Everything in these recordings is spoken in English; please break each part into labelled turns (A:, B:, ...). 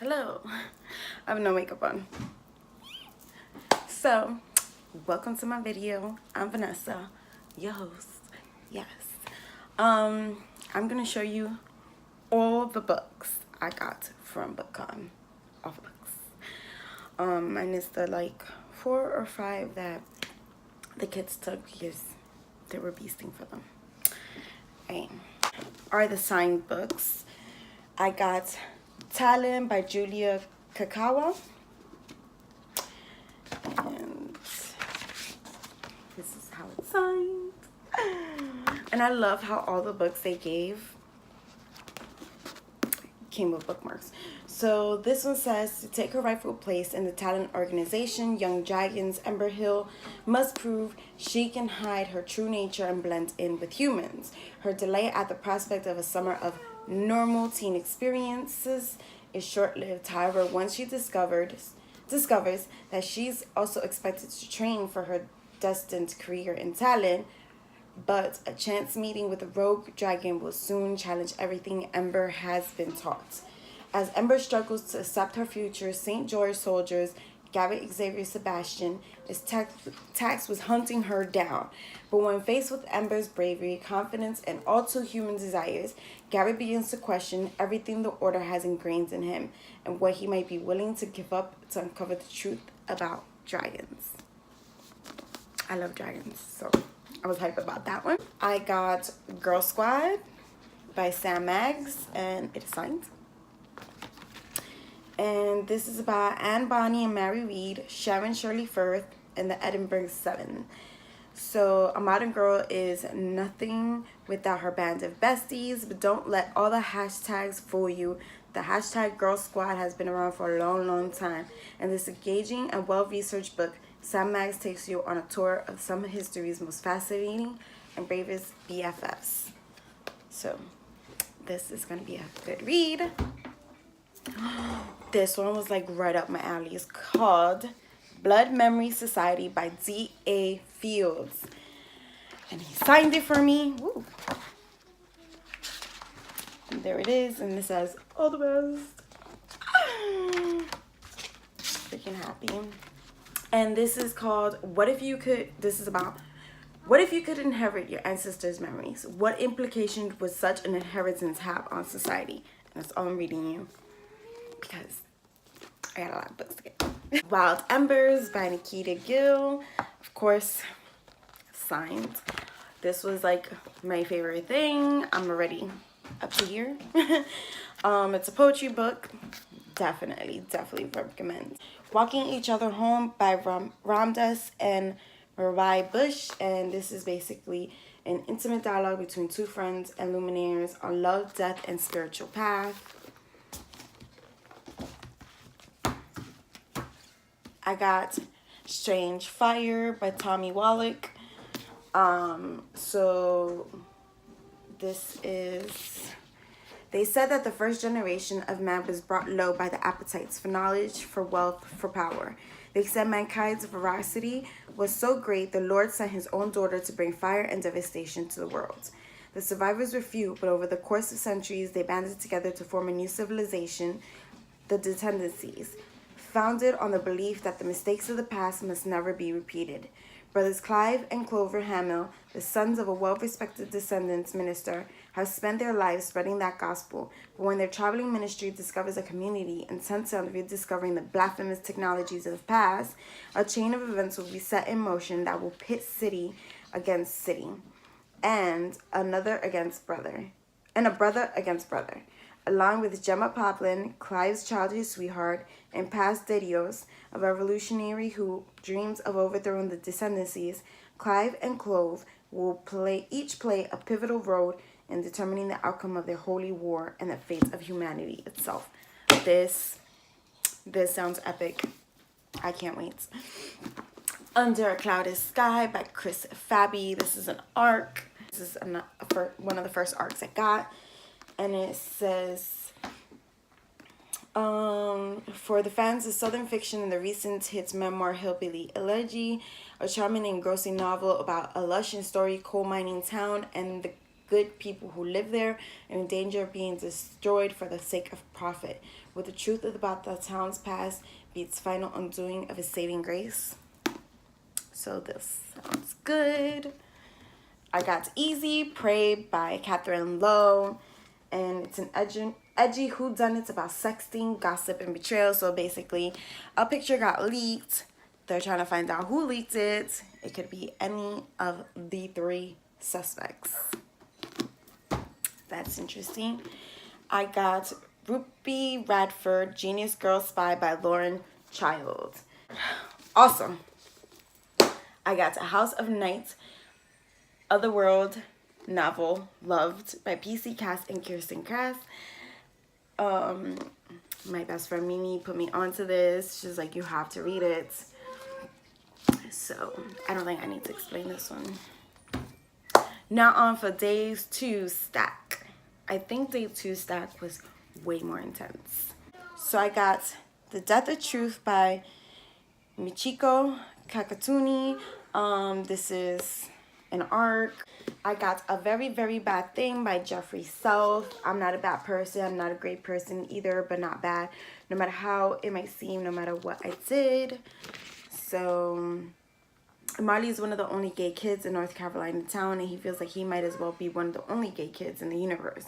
A: Hello. I have no makeup on. So, welcome to my video. I'm Vanessa, your host. Yes. I'm gonna show you all the books I got from BookCon. All the books. And it's the like 4 or 5 that the kids took because they were beasting for them. Are the signed books. I got Talent by Julia Kakawa. And this is how it's signed. And I love how all the books they gave came with bookmarks. So this one says, to take her rightful place in the talent organization, young dragons Ember Hill must prove she can hide her true nature and blend in with humans. Her delight at the prospect of a summer of normal teen experiences is short-lived. However, once she discovers that she's also expected to train for her destined career in talent, but a chance meeting with a rogue dragon will soon challenge everything Ember has been taught. As Ember struggles to accept her future, St. George soldiers, Garrett Xavier Sebastian, is taxed with hunting her down. But when faced with Ember's bravery, confidence, and all too human desires, Garrett begins to question everything the Order has ingrained in him and what he might be willing to give up to uncover the truth about dragons. I love dragons, so I was hyped about that one. I got Girl Squad by Sam Maggs, and it is signed. And this is about Anne Bonny and Mary Read, Sharon Shirley Firth, and the Edinburgh Seven. So a modern girl is nothing without her band of besties, but don't let all the hashtags fool you. The hashtag Girl Squad has been around for a long, long time. And this engaging and well-researched book, Sam Maggs takes you on a tour of some of history's most fascinating and bravest BFFs. So this is going to be a good read. This one was like right up my alley. It's called Blood Memory Society by D.A. Fields. And he signed it for me. Woo. And there it is. And it says, all the best. Freaking happy. And this is called What If You Could, this is about, what if you could inherit your ancestors' memories? What implication would such an inheritance have on society? And that's all I'm reading you, because I got a lot of books to get. Wild Embers by Nikita Gill. Of course, signed. This was like my favorite thing. I'm already up to here. It's a poetry book. Definitely recommend. Walking Each Other Home by Ramdas and Marai Bush. And this is basically an intimate dialogue between two friends and luminaries on love, death, and spiritual path. I got Strange Fire by Tommy Wallach. So this is, they said that the first generation of man was brought low by the appetites for knowledge, for wealth, for power. They said mankind's voracity was so great, the Lord sent his own daughter to bring fire and devastation to the world. The survivors were few, but over the course of centuries, they banded together to form a new civilization, the Descendancies, founded on the belief that the mistakes of the past must never be repeated. Brothers Clive and Clover Hamill, the sons of a well-respected Descendants minister, have spent their lives spreading that gospel, but when their traveling ministry discovers a community intent on rediscovering the blasphemous technologies of the past, a chain of events will be set in motion that will pit city against city, and another against brother, and a brother against brother. Along with Gemma Poplin, Clive's childhood sweetheart, and Paz de Dios, a revolutionary who dreams of overthrowing the Descendancies, Clive and Clove will each play a pivotal role in determining the outcome of their holy war and the fate of humanity itself. This sounds epic. I can't wait. Under a Clouded Sky by Chris Fabi. This is an arc. This is one of the first arcs I got. And it says, for the fans of Southern fiction and the recent hit memoir Hillbilly Elegy, a charming and engrossing novel about a lush and storied coal mining town and the good people who live there are in danger of being destroyed for the sake of profit. Will the truth about the town's past be its final undoing of his saving grace? So this sounds good. I got Easy Prey by Catherine Lowe, and it's an edgy whodunit about sexting, gossip, and betrayal. So basically, a picture got leaked. They're trying to find out who leaked it. It could be any of the 3 suspects. That's interesting. I got Ruby Radford, Genius Girl Spy by Lauren Child. Awesome. I got A House of Night, Otherworld novel, Loved by PC Cass and Kirsten Cass. My best friend Mimi put me onto this. She's like, you have to read it. So I don't think I need to explain this one. Now on for Day 2 stack. I think Day 2 stack was way more intense. So I got The Death of Truth by Michiko Kakatuni. This is an arc. I got A Very, Very Bad Thing by Jeffrey South. I'm not a bad person. I'm not a great person either, but not bad. No matter how it might seem, no matter what I did. So Marley is one of the only gay kids in North Carolina town, and he feels like he might as well be one of the only gay kids in the universe.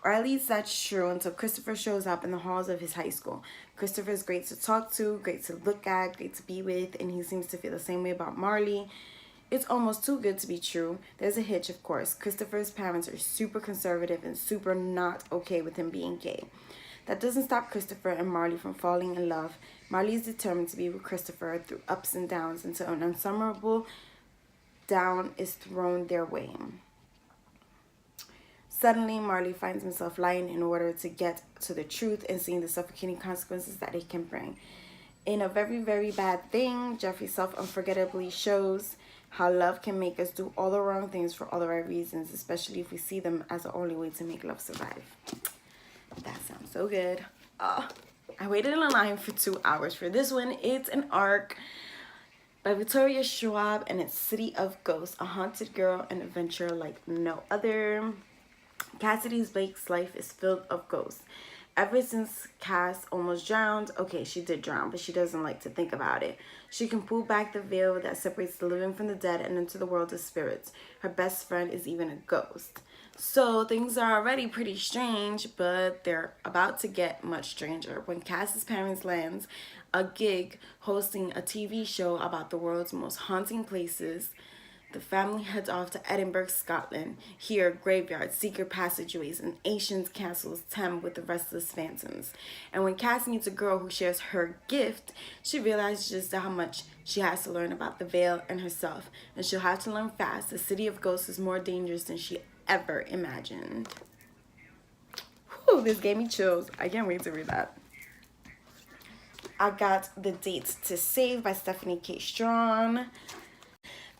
A: Or at least that's true until Christopher shows up in the halls of his high school. Christopher is great to talk to, great to look at, great to be with, and he seems to feel the same way about Marley. It's almost too good to be true. There's a hitch, of course. Christopher's parents are super conservative and super not okay with him being gay. That doesn't stop Christopher and Marley from falling in love. Marley is determined to be with Christopher through ups and downs until an unsurmountable down is thrown their way. Suddenly, Marley finds himself lying in order to get to the truth and seeing the suffocating consequences that it can bring. In A Very, Very Bad Thing, Jeffrey Self unforgettably shows how love can make us do all the wrong things for all the right reasons, especially if we see them as the only way to make love survive. That sounds so good. I waited in a line for 2 hours for this one. It's an arc by Victoria Schwab, and it's City of Ghosts, a haunted girl and adventure like no other. Cassidy Blake's life is filled of ghosts. Ever since Cass almost drowned, okay, she did drown, but she doesn't like to think about it. She can pull back the veil that separates the living from the dead and into the world of spirits. Her best friend is even a ghost. So things are already pretty strange, but they're about to get much stranger when Cass's parents lands a gig hosting a TV show about the world's most haunting places. The family heads off to Edinburgh, Scotland. Here, graveyards, secret passageways, and ancient castles tempt with the restless phantoms. And when Cass meets a girl who shares her gift, she realizes just how much she has to learn about the veil and herself. And she'll have to learn fast. The City of Ghosts is more dangerous than she ever imagined. Whew, this gave me chills. I can't wait to read that. I got The Date to Save by Stephanie K. Strong.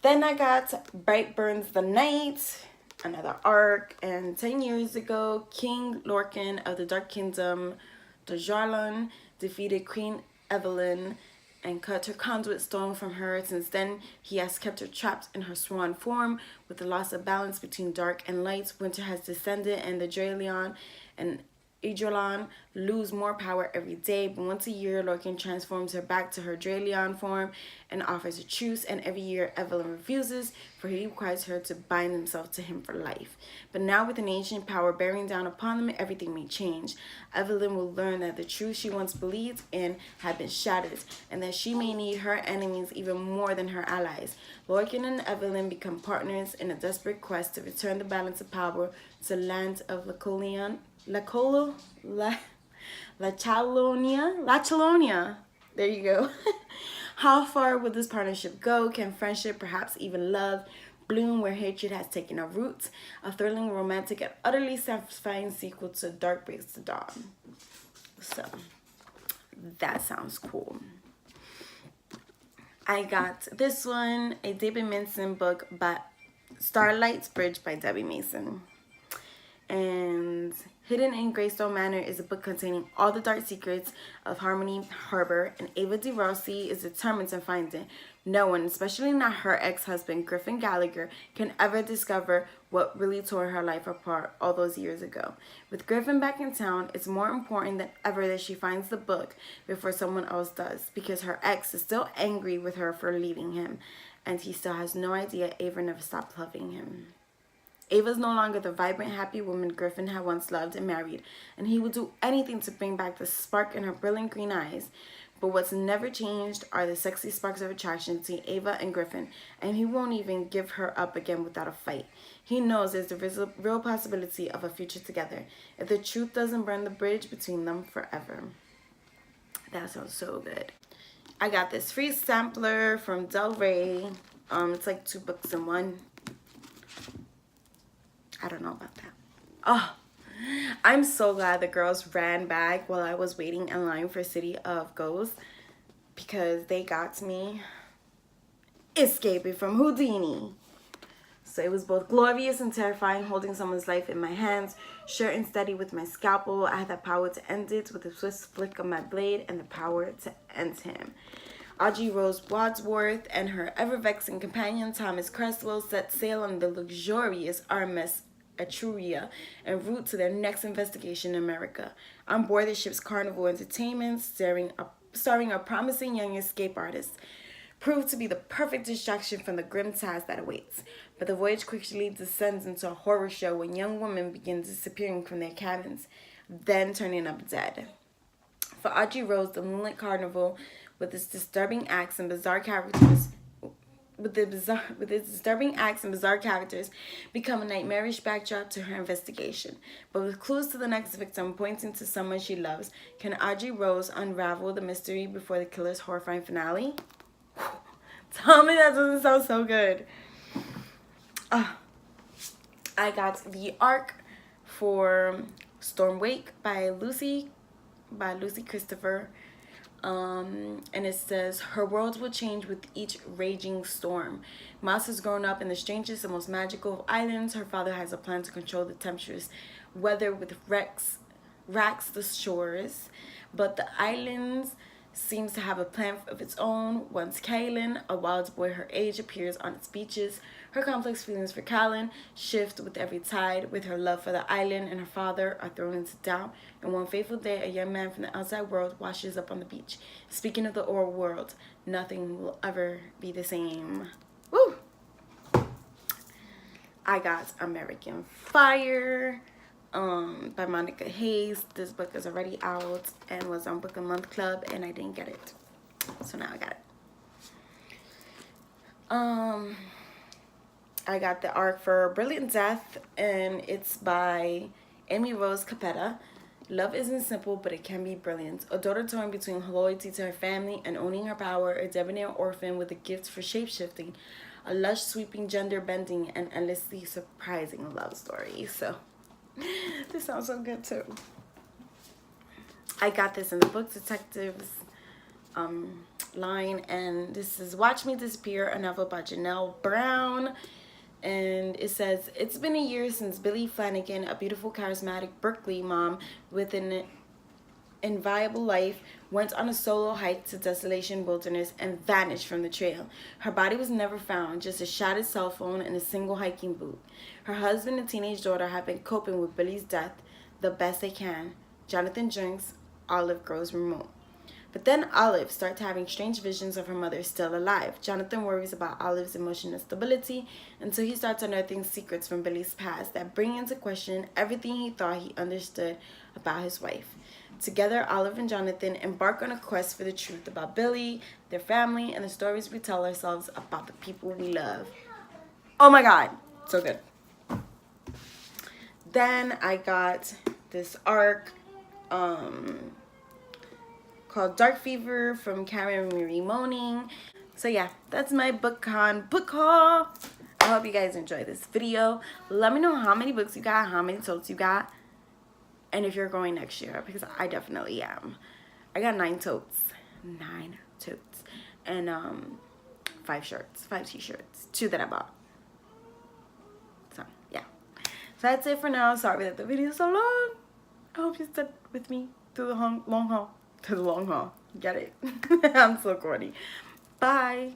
A: Then I got Bright Burns the Night, another arc. And 10 years ago, King Lorcan of the Dark Kingdom, Djarlan, defeated Queen Evelyn and cut her conduit stone from her. Since then, he has kept her trapped in her swan form. With the loss of balance between dark and light, winter has descended, and the Dralion and Idrolan lose more power every day, but once a year, Lorcan transforms her back to her Dralion form and offers a truce, and every year Evelyn refuses, for he requires her to bind himself to him for life. But now with an ancient power bearing down upon them, everything may change. Evelyn will learn that the truth she once believed in had been shattered, and that she may need her enemies even more than her allies. Lorcan and Evelyn become partners in a desperate quest to return the balance of power to the land of La Chalonia. There you go. How far will this partnership go? Can friendship, perhaps even love, bloom where hatred has taken a root? A thrilling, romantic, and utterly satisfying sequel to Dark Breaks the Dawn. So, that sounds cool. I got this one, a David Manson book by Starlight's Bridge by Debbie Mason. And hidden in Greystone Manor is a book containing all the dark secrets of Harmony Harbor, and Ava DeRossi is determined to find it. No one, especially not her ex-husband Griffin Gallagher, can ever discover what really tore her life apart all those years ago. With Griffin back in town, it's more important than ever that she finds the book before someone else does, because her ex is still angry with her for leaving him, and he still has no idea Ava never stopped loving him. Ava's no longer the vibrant, happy woman Griffin had once loved and married, and he would do anything to bring back the spark in her brilliant green eyes. But what's never changed are the sexy sparks of attraction between Ava and Griffin, and he won't even give her up again without a fight. He knows there's a real possibility of a future together, if the truth doesn't burn the bridge between them forever. That sounds so good. I got this free sampler from Del Rey. It's like 2 books in one. I don't know about that. Oh, I'm so glad the girls ran back while I was waiting in line for City of Ghosts, because they got me escaping from Houdini. So it was both glorious and terrifying, holding someone's life in my hands, sure and steady with my scalpel. I had the power to end it with a swift flick of my blade, and the power to end him. Audrey Rose Wadsworth and her ever-vexing companion Thomas Cresswell set sail on the luxurious RMS Etruria en route to their next investigation in America. On board the ship's Carnival Entertainment, starring a promising young escape artist, proved to be the perfect distraction from the grim task that awaits. But the voyage quickly descends into a horror show when young women begin disappearing from their cabins, then turning up dead. For Audrey Rose, the Moonlit Carnival, with its disturbing acts and bizarre characters, become a nightmarish backdrop to her investigation. But with clues to the next victim pointing to someone she loves, can Audrey Rose unravel the mystery before the killer's horrifying finale? Tell me that doesn't sound so good. I got the arc for Storm Wake by Lucy Christopher. And it says, her world will change with each raging storm. Moss has grown up in the strangest and most magical of islands. Her father has a plan to control the tempestuous weather with racks the shores, but the islands seems to have a plan of its own. Once Kaylin, a wild boy her age, appears on its beaches, her complex feelings for Callan shift with every tide, with her love for the island and her father are thrown into doubt, and one fateful day, a young man from the outside world washes up on the beach. Speaking of the oral world, nothing will ever be the same. Woo! I got American Fire by Monica Hayes. This book is already out and was on Book a Month Club, and I didn't get it, so now I got it. I got the arc for Brilliant Death, and it's by Amy Rose Capetta. Love isn't simple, but it can be brilliant. A daughter torn between loyalty to her family and owning her power, a debonair orphan with a gift for shapeshifting, a lush, sweeping, gender-bending, and endlessly surprising love story. So this sounds so good too. I got this in the Book Detectives line, and this is Watch Me Disappear, a novel by Janelle Brown. And it says, it's been a year since Billie Flanagan, a beautiful, charismatic Berkeley mom with an inviolable life, went on a solo hike to Desolation Wilderness and vanished from the trail. Her body was never found, just a shattered cell phone and a single hiking boot. Her husband and teenage daughter have been coping with Billie's death the best they can. Jonathan drinks, Olive grows remote. But then Olive starts having strange visions of her mother still alive. Jonathan worries about Olive's emotional stability until he starts unearthing secrets from Billie's past that bring into question everything he thought he understood about his wife. Together, Olive and Jonathan embark on a quest for the truth about Billie, their family, and the stories we tell ourselves about the people we love. Oh my God, so good. Then I got this arc called Dark Fever from Karen Marie Moaning. So yeah, that's my BookCon book haul. I hope you guys enjoy this video. Let me know how many books you got, how many totes you got, and if you're going next year, because I definitely am. I got 9 totes. 9 totes. And 5 shirts, 5 t-shirts, 2 that I bought. So yeah. That's it for now. Sorry that the video is so long. I hope you stuck with me through the long haul. To the long haul. Get it? I'm so corny. Bye.